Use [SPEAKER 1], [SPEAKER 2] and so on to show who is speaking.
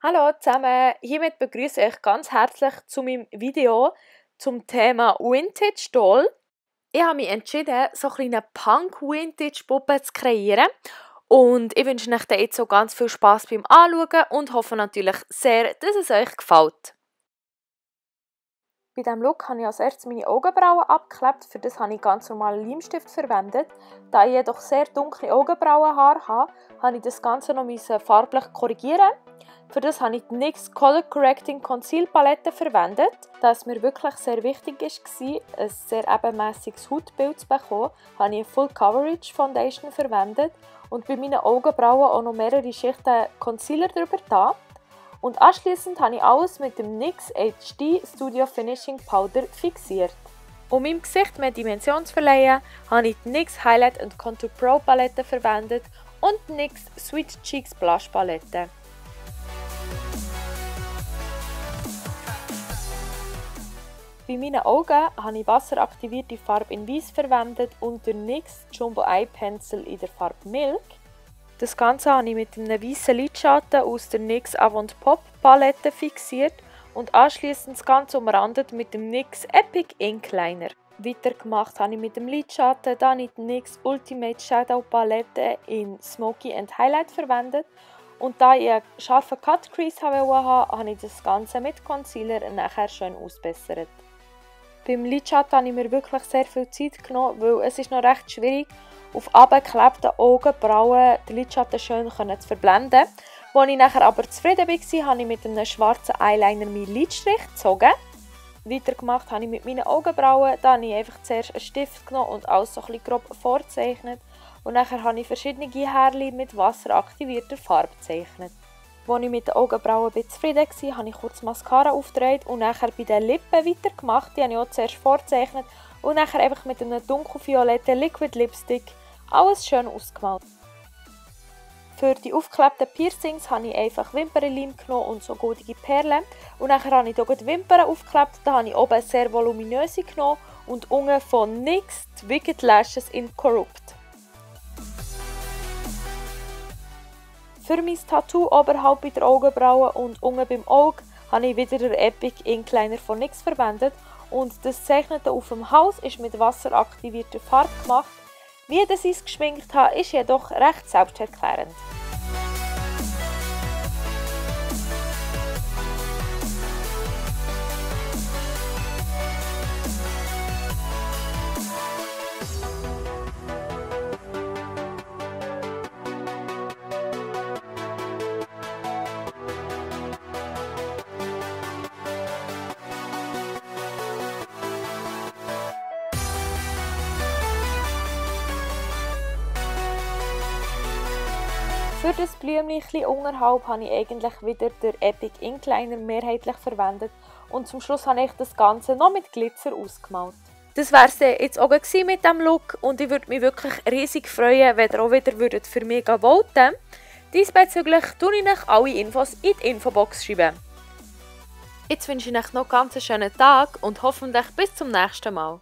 [SPEAKER 1] Hallo zusammen, hiermit begrüße ich euch ganz herzlich zu meinem Video zum Thema Vintage Doll. Ich habe mich entschieden, so eine kleine Punk-Vintage-Puppe zu kreieren und ich wünsche euch jetzt so ganz viel Spass beim Anschauen und hoffe natürlich sehr, dass es euch gefällt. Bei diesem Look habe ich als erstes meine Augenbrauen abgeklebt, für das habe ich ganz normalen Leimstift verwendet. Da ich jedoch sehr dunkle Augenbrauenhaare habe, habe ich das Ganze noch farblich korrigieren. Für das habe ich die NYX Color Correcting Conceal Palette verwendet, da es mir wirklich sehr wichtig war, ein sehr ebenmäßiges Hautbild zu bekommen, habe ich eine Full Coverage Foundation verwendet und bei meinen Augenbrauen auch noch mehrere Schichten Concealer drüber da. Und anschliessend habe ich alles mit dem NYX HD Studio Finishing Powder fixiert. Um meinem Gesicht mehr Dimension zu verleihen, habe ich die NYX Highlight Contour Pro Palette verwendet und die NYX Sweet Cheeks Blush Palette. Bei meinen Augen habe ich wasseraktivierte Farbe in Weiß verwendet und den NYX Jumbo Eye Pencil in der Farbe Milk. Das Ganze habe ich mit einem weißen Lidschatten aus der NYX Avant Pop Palette fixiert und anschliessend das Ganze umrandet mit dem NYX Epic Ink Liner. Weitergemacht habe ich mit dem Lidschatten, dann die NYX Ultimate Shadow Palette in Smoky and Highlight verwendet. Und da ich einen scharfen Cut Crease wollte, habe ich das Ganze mit Concealer nachher schön ausbessert. Beim Lidschatten habe ich mir wirklich sehr viel Zeit genommen, weil es ist noch recht schwierig, auf abgeklebten Augenbrauen den Lidschatten schön zu verblenden. Als ich nachher aber zufrieden war, habe ich mit einem schwarzen Eyeliner meinen Lidstrich gezogen. Weitergemacht habe ich mit meinen Augenbrauen. Da habe ich einfach zuerst einen Stift genommen und alles so ein bisschen grob vorgezeichnet. Und nachher habe ich verschiedene Härchen mit wasseraktivierter Farbe gezeichnet. Als ich mit den Augenbrauen ein bisschen zufrieden war, habe ich kurz Mascara aufgedreht und nachher bei den Lippen weitergemacht. Die habe ich auch zuerst vorgezeichnet und nachher einfach mit einem dunkelvioletten Liquid Lipstick alles schön ausgemalt. Für die aufgeklebten Piercings habe ich einfach Wimpernleim genommen und so goldige Perlen. Und nachher habe ich hier die Wimpern aufgeklebt. Da habe ich oben sehr voluminöse genommen und unten von NYX die Wicked Lashes in Corrupt. Für mein Tattoo oberhalb bei der Augenbraue und unten beim Auge habe ich wieder den Epic Ink Liner von NYX verwendet. Und das Zeichnete auf dem Hals ist mit wasseraktivierter Farbe gemacht. Wie ich es geschminkt habe, ist jedoch recht selbsterklärend. Für das Blümchen unterhalb habe ich eigentlich wieder den Epic Ink Liner mehrheitlich verwendet und zum Schluss habe ich das Ganze noch mit Glitzer ausgemalt. Das wäre es jetzt auch mit diesem Look und ich würde mich wirklich riesig freuen, wenn ihr auch wieder für mich voten würdet. Diesbezüglich schreibe ich euch alle Infos in die Infobox schreiben. Jetzt wünsche ich euch noch einen ganz schönen Tag und hoffentlich bis zum nächsten Mal.